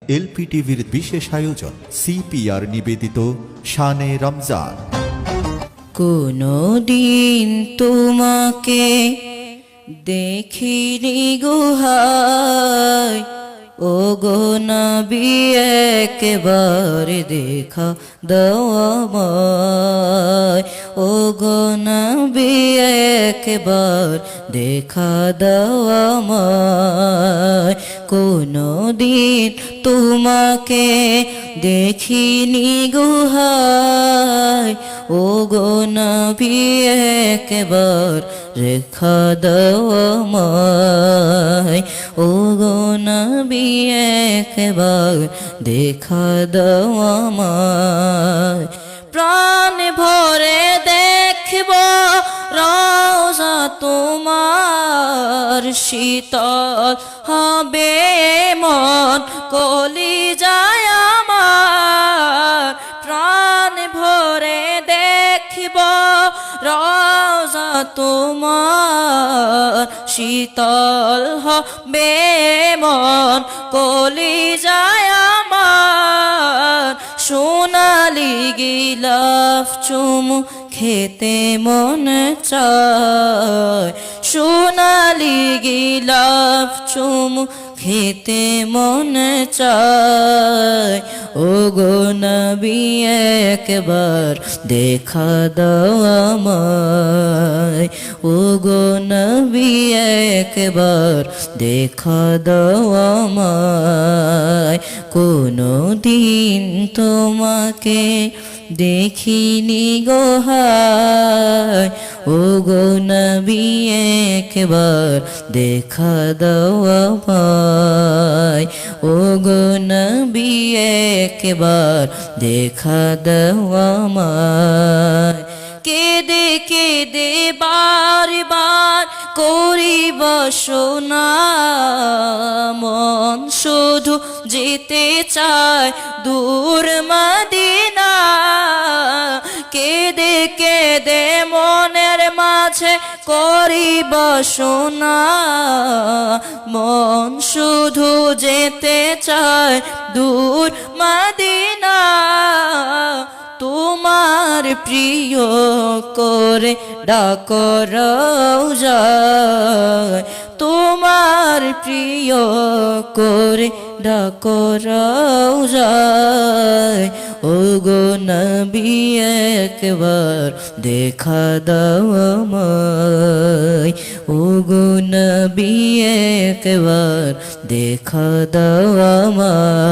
এলপিটিভির বিশেষ আয়োজন সিপিআর নিবেদিত শানে রমজান। কোনো দিন তোমাকে দেখিনি গুহায়, ও গো নবী একবার দেখা দাও আমায়, ও গো নবী একবার দেখা দাও আমায়। কোনো দিন তোমাকে দেখিনি গুহায়, ও গো নবী একবার রেখা দাও আমায়, ও গো নবী একবার দেখা দাও আমায়। প্রাণ ভরে দেখব রওজা তোমার, শীতল হবে মন কলিজায় আমার। প্রাণ ভরে দেখব রওজা তোমার, শীতল হবে মন কলিজায় আমার। সোনালি গিলাফ চুমু খেতে মন চায়, সোনালি গিলাফ চুমু খেতে মন চায়। ও গো নবী একবার দেখা দাও আমায়, ও গো নবী একবার দেখা দাও আমায়। কোনো দিন তোমাকে দেখিনি গোহায়, ও গো নবী একবার দেখা দাও আমায়, ও গো নবী একবার দেখা দাও আমায়। কেদে কেদে বারবার করি বাসনা, মন শুধু যেতে চায় দূর মদিনা। কেদে কেদে মনের মাঝে করি বাসনা, মন শুধু যেতে চায় দূর মদিনা। তোমার প্রিয় করে ডাক রওজায়, তোমার প্রিয় করে ডাক রওজায়। ও গো নবী একবার দেখা দাও আমায়, ও গো নবী একবার দেখা দাও আমায়।